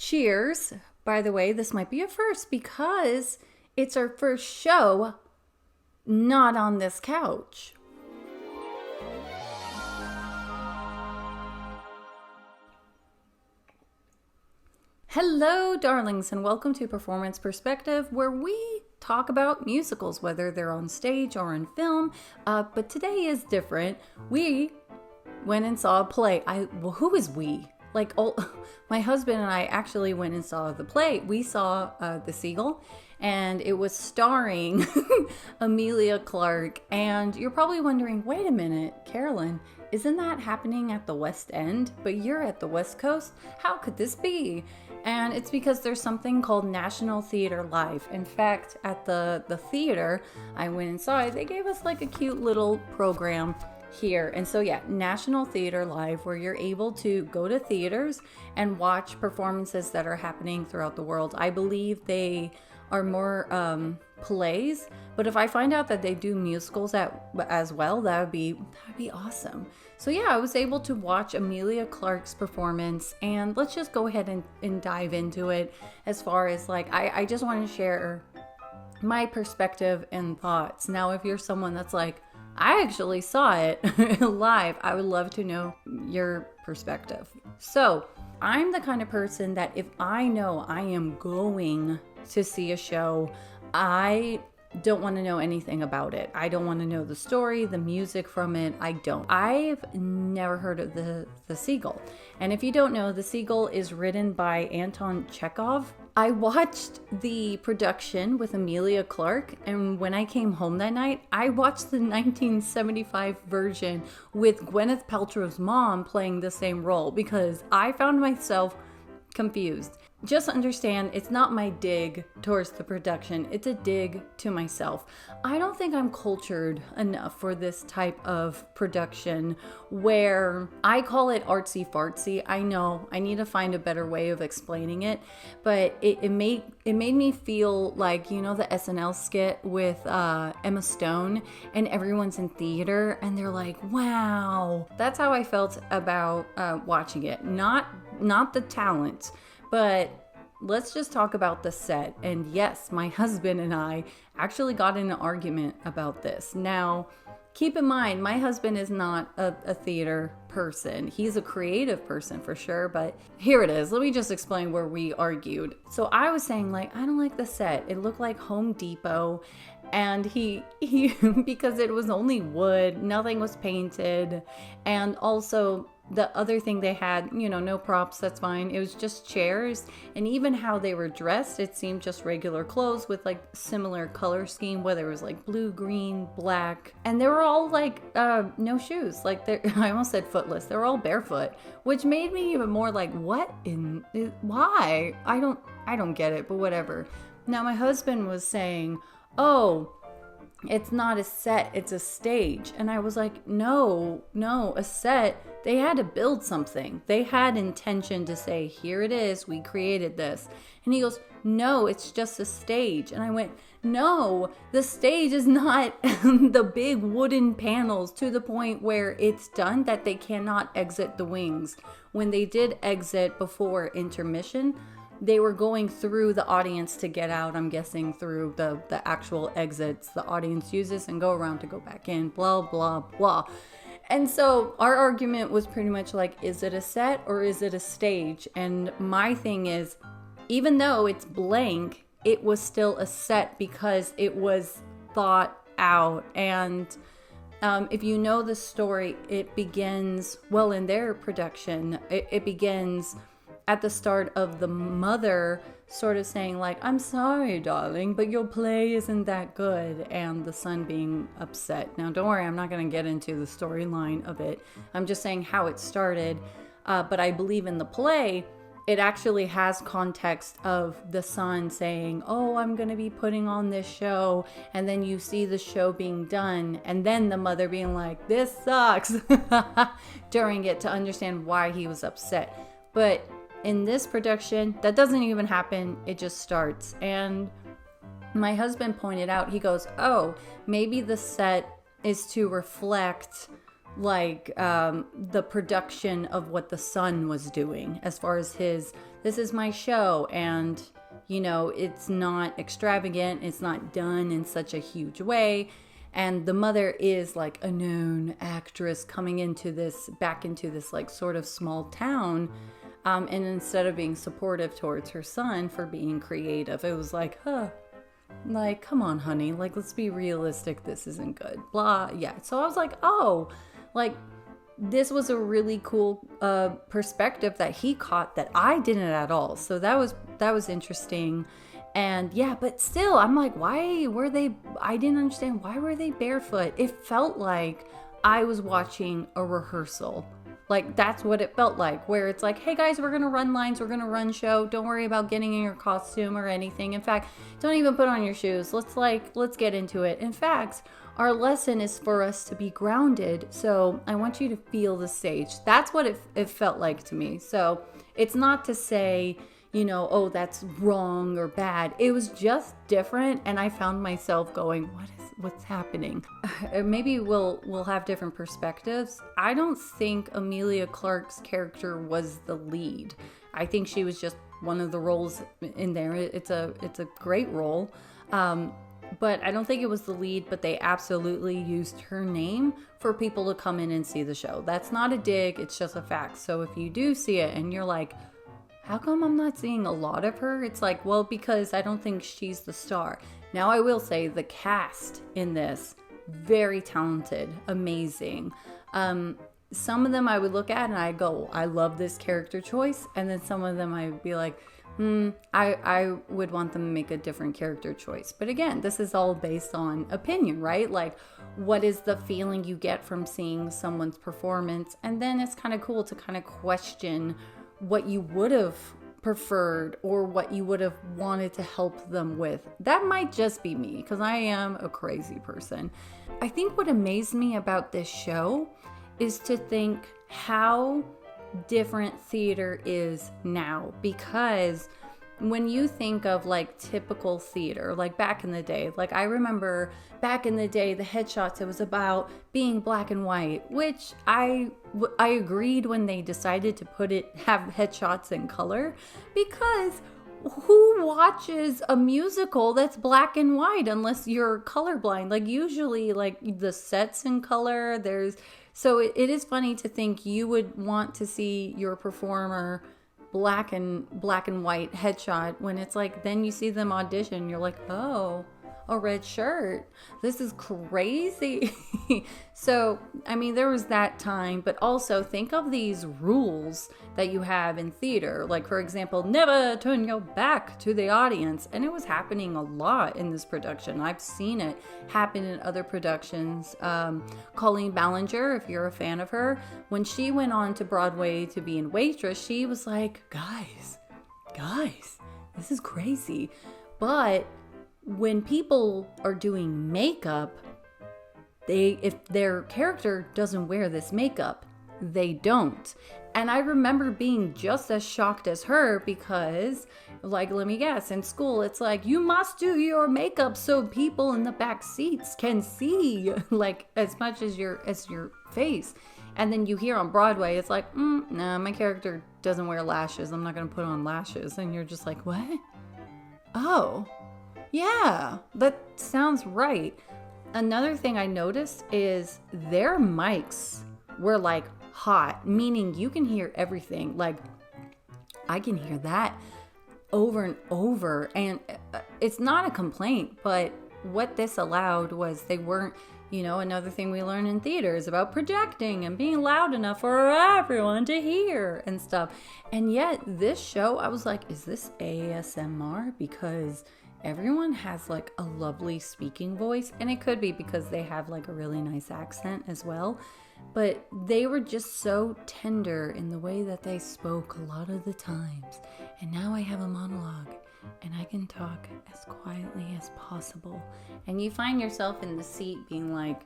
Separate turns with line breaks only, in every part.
Cheers. By the way, this might be a first because it's our first show not on this couch. Hello, darlings, and welcome to Performance Perspective, where we talk about musicals, whether they're on stage or in film. But today is different. We went and saw a play. Who is we? My husband and I actually went and saw the play. We saw the Seagull, and it was starring Emilia Clarke. And you're probably wondering, wait a minute, Carolyn, isn't that happening at the West End? But you're at the West Coast? How could this be? And it's because there's something called National Theater Live. In fact, at the theater I went and saw it, they gave us like a cute little program here. And so National Theater Live, where you're able to go to theaters and watch performances that are happening throughout the world. I believe they are more plays, but if I find out that they do musicals as well, that would be awesome. So I was able to watch Emilia Clarke's performance, and let's just go ahead and dive into it. As far as I just want to share my perspective and thoughts. Now, if you're someone that's like, I actually saw it live, I would love to know your perspective. So I'm the kind of person that if I know I am going to see a show, I don't want to know anything about it. I don't want to know the story, the music from it. I don't. I've never heard of the Seagull. And if you don't know, the Seagull is written by Anton Chekhov. I watched the production with Emilia Clarke, and when I came home that night, I watched the 1975 version with Gwyneth Paltrow's mom playing the same role because I found myself confused. Just understand, it's not my dig towards the production, it's a dig to myself. I don't think I'm cultured enough for this type of production where I call it artsy fartsy. I know I need to find a better way of explaining it, but it made me feel like, the SNL skit with Emma Stone, and everyone's in theater and they're like, wow. That's how I felt about watching it. Not the talent, but let's just talk about the set. And yes, my husband and I actually got in an argument about this. Now, keep in mind, my husband is not a theater person. He's a creative person for sure, but here it is. Let me just explain where we argued. So I was saying, I don't like the set. It looked like Home Depot, and he because it was only wood, nothing was painted, and also the other thing they had, no props, that's fine. It was just chairs, and even how they were dressed, it seemed just regular clothes with similar color scheme, whether it was blue, green, black, and they were all no shoes. I almost said footless. They were all barefoot, which made me even more why? I don't get it, but whatever. Now my husband was saying, oh, it's not a set, it's a stage. And I was like, no, a set, they had to build something. They had intention to say, here it is, we created this. And he goes, no, it's just a stage. And I went, no, the stage is not the big wooden panels to the point where it's done that they cannot exit the wings. When they did exit before intermission, they were going through the audience to get out, I'm guessing through the actual exits the audience uses and go around to go back in, blah, blah, blah. And so our argument was pretty much is it a set or is it a stage? And my thing is, even though it's blank, it was still a set because it was thought out. And if you know the story, it begins, in their production, it begins at the start of the mother sort of saying I'm sorry, darling, but your play isn't that good, and the son being upset. Now, don't worry, I'm not going to get into the storyline of it. I'm just saying how it started. But I believe in the play, it actually has context of the son saying, oh, I'm going to be putting on this show. And then you see the show being done. And then the mother being like, this sucks during it, to understand why he was upset. But in this production, that doesn't even happen. It just starts. And my husband pointed out, he goes, oh, maybe the set is to reflect the production of what the son was doing as far as this is my show, and it's not extravagant, it's not done in such a huge way, and the mother is like a known actress coming back into this like sort of small town, and instead of being supportive towards her son for being creative, it was like, like, come on, honey, like, let's be realistic, this isn't good, blah. Yeah, so I was like, oh, like, this was a really cool perspective that he caught that I didn't at all. So that was interesting. And yeah, but still, I'm like, I didn't understand, why were they barefoot? It felt like I was watching a rehearsal. Like, that's what it felt like, where it's like, hey guys, we're going to run lines, we're going to run show. Don't worry about getting in your costume or anything. In fact, don't even put on your shoes. Let's get into it. In fact, our lesson is for us to be grounded. So I want you to feel the stage. That's what it felt like to me. So it's not to say, oh, that's wrong or bad. It was just different. And I found myself going, what's happening? Maybe we'll have different perspectives. I don't think Emilia Clarke's character was the lead. I think she was just one of the roles in there. It's a great role. But I don't think it was the lead, but they absolutely used her name for people to come in and see the show. That's not a dig, it's just a fact. So if you do see it and you're like, how come I'm not seeing a lot of her? It's like, well, because I don't think she's the star. Now, I will say the cast in this, very talented, amazing. Some of them I would look at and I go, I love this character choice. And then some of them I would be like, I would want them to make a different character choice. But again, this is all based on opinion, right? Like, what is the feeling you get from seeing someone's performance? And then it's kind of cool to kind of question what you would have preferred or what you would have wanted to help them with. That might just be me, because I am a crazy person. I think what amazed me about this show is to think how different theater is now, because when you think of like typical theater, like back in the day, like I remember back in the day, the headshots, it was about being black and white, which I agreed when they decided to have headshots in color, because who watches a musical that's black and white unless you're colorblind? Like usually like the sets in color, so it is funny to think you would want to see your performer black and white headshot when it's like, then you see them audition, you're like, oh, a red shirt. This is crazy. So, I mean, there was that time, but also think of these rules that you have in theater. Like, for example, never turn your back to the audience. And it was happening a lot in this production. I've seen it happen in other productions. Colleen Ballinger, if you're a fan of her, when she went on to Broadway to be in Waitress, she was like, guys, this is crazy. But when people are doing makeup, if their character doesn't wear this makeup, they don't. And I remember being just as shocked as her, because, like, let me guess, in school, it's like, you must do your makeup so people in the back seats can see, like, as much as your face. And then you hear on Broadway, it's like, nah, my character doesn't wear lashes. I'm not going to put on lashes. And you're just like, what? Oh, yeah, that sounds right. Another thing I noticed is their mics were like hot, meaning you can hear everything. Like, I can hear that over and over. And it's not a complaint, but what this allowed was they weren't, another thing we learn in theater is about projecting and being loud enough for everyone to hear and stuff. And yet this show, I was like, is this ASMR? Because everyone has like a lovely speaking voice, and it could be because they have like a really nice accent as well, but they were just so tender in the way that they spoke a lot of the times. And now I have a monologue and I can talk as quietly as possible, and you find yourself in the seat being like,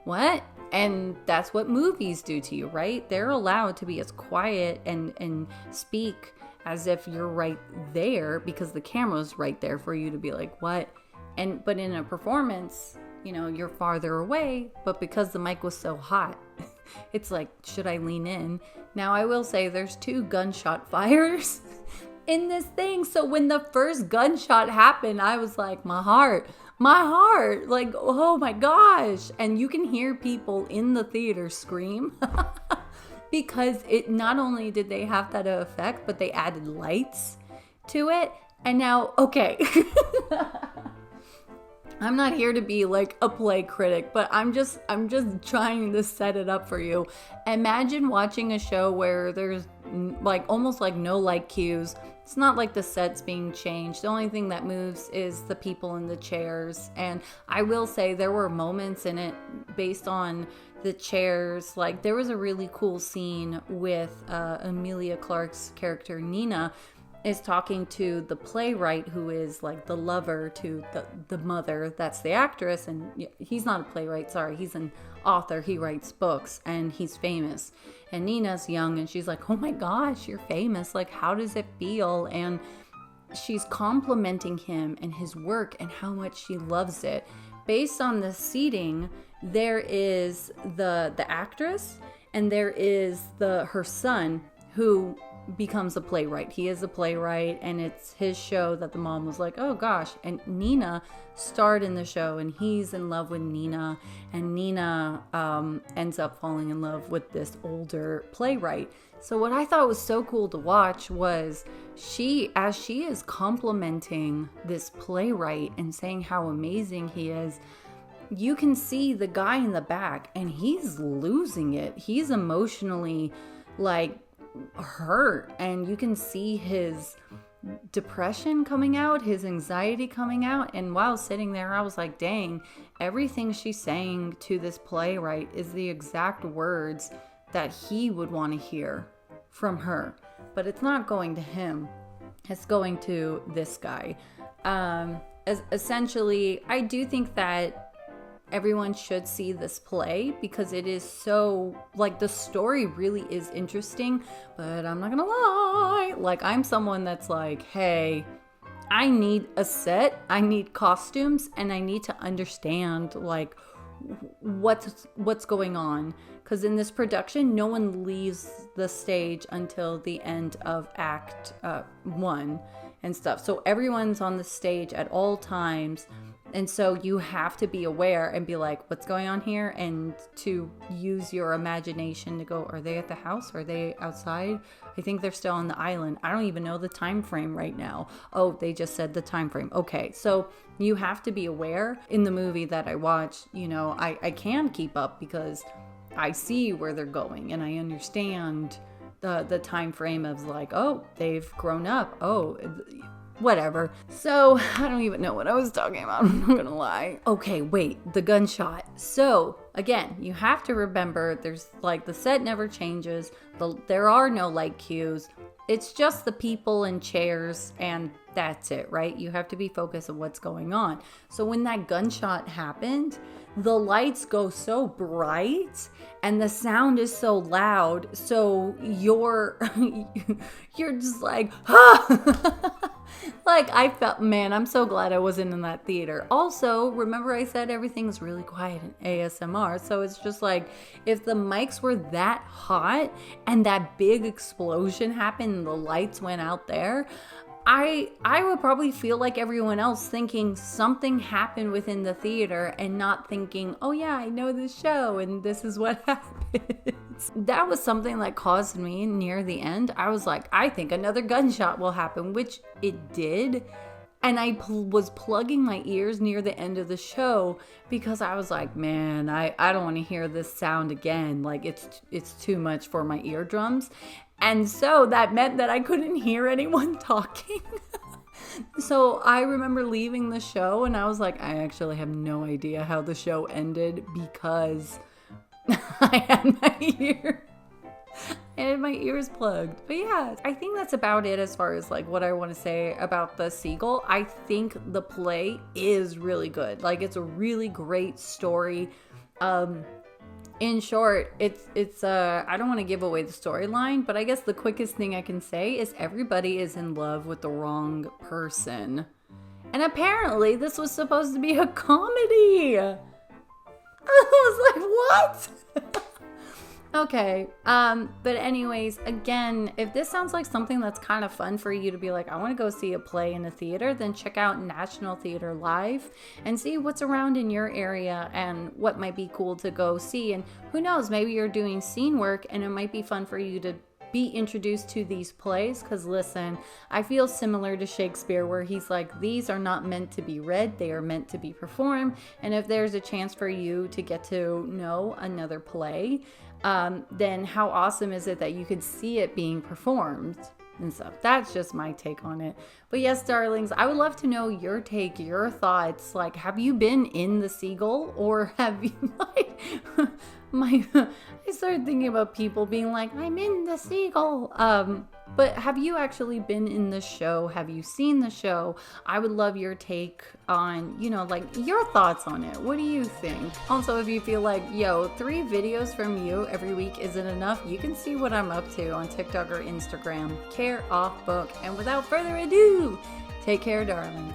what? And that's what movies do to you, right? They're allowed to be as quiet and speak as if you're right there, because the camera's right there for you to be like, what? But in a performance, you're farther away, but because the mic was so hot, It's like, should I lean in? Now, I will say there's 2 gunshot fires in this thing. So when the first gunshot happened, I was like, my heart, like, oh my gosh. And you can hear people in the theater scream because it not only did they have that effect, but they added lights to it. And now, okay. I'm not here to be like a play critic, but I'm just trying to set it up for you. Imagine watching a show where there's like almost like no light cues. It's not like the set's being changed. The only thing that moves is the people in the chairs. And I will say there were moments in it based on the chairs. Like there was a really cool scene with Emilia Clarke's character Nina is talking to the playwright who is like the lover to the mother. That's the actress. And he's not a playwright. Sorry. He's an author. He writes books and he's famous. And Nina's young and she's like, oh my gosh, you're famous. Like, how does it feel? And she's complimenting him and his work and how much she loves it. Based on the seating, there is the actress and there is her son who becomes a playwright. He is a playwright and it's his show that the mom was like, oh gosh. And Nina starred in the show and he's in love with Nina, and Nina ends up falling in love with this older playwright. So what I thought was so cool to watch was as she is complimenting this playwright and saying how amazing he is, you can see the guy in the back and he's losing it. He's emotionally like hurt, and you can see his depression coming out, his anxiety coming out. And while sitting there, I was like, dang, everything she's saying to this playwright is the exact words that he would want to hear from her, but it's not going to him, it's going to this guy. Essentially, I do think that everyone should see this play because it is so, like, the story really is interesting, but I'm not gonna lie, like, I'm someone that's like, hey, I need a set, I need costumes, and I need to understand, like, what's going on. Because in this production, no one leaves the stage until the end of Act 1 and stuff. So everyone's on the stage at all times. And so you have to be aware and be like, what's going on here? And to use your imagination to go, are they at the house? Are they outside? I think they're still on the island. I don't even know the time frame right now. Oh, they just said the time frame. Okay, so you have to be aware. In the movie that I watched, you know, I can keep up because I see where they're going and I understand the time frame of like, oh, they've grown up. Oh, whatever. So I don't even know what I was talking about. I'm not gonna lie. Okay, wait, the gunshot. So again, you have to remember there's like the set never changes. There are no light cues. It's just the people and chairs and that's it, right? You have to be focused on what's going on. So when that gunshot happened, the lights go so bright and the sound is so loud. So you're just like, ah! Like I felt, man, I'm so glad I wasn't in that theater. Also, remember I said everything's really quiet in ASMR. So it's just like, if the mics were that hot and that big explosion happened and the lights went out there, I would probably feel like everyone else, thinking something happened within the theater and not thinking, oh yeah, I know this show and this is what happens. That was something that caused me near the end. I was like, I think another gunshot will happen, which it did. And I was plugging my ears near the end of the show because I was like, man, I don't want to hear this sound again. Like it's too much for my eardrums. And so that meant that I couldn't hear anyone talking. So I remember leaving the show and I was like, I actually have no idea how the show ended because I had my ears plugged. But yeah, I think that's about it as far as like what I want to say about the Seagull. I think the play is really good. Like it's a really great story. In short, it's I don't want to give away the storyline, but I guess the quickest thing I can say is everybody is in love with the wrong person. And apparently this was supposed to be a comedy. I was like, what? Okay. But anyways, again, if this sounds like something that's kind of fun for you to be like, I want to go see a play in a theater, then check out National Theater Live and see what's around in your area and what might be cool to go see. And who knows, maybe you're doing scene work and it might be fun for you to be introduced to these plays. Because listen, I feel similar to Shakespeare, where he's like, these are not meant to be read, they are meant to be performed. And if there's a chance for you to get to know another play, then how awesome is it that you could see it being performed and stuff. That's just my take on it. But yes, darlings, I would love to know your take, your thoughts. Like, have you been in the Seagull, or have you like I started thinking about people being like, I'm in the Seagull. But have you actually been in the show? Have you seen the show? I would love your take on, like your thoughts on it. What do you think? Also, if you feel like, 3 videos from you every week isn't enough, you can see what I'm up to on TikTok or Instagram. Care Off Book. And without further ado, take care, darling.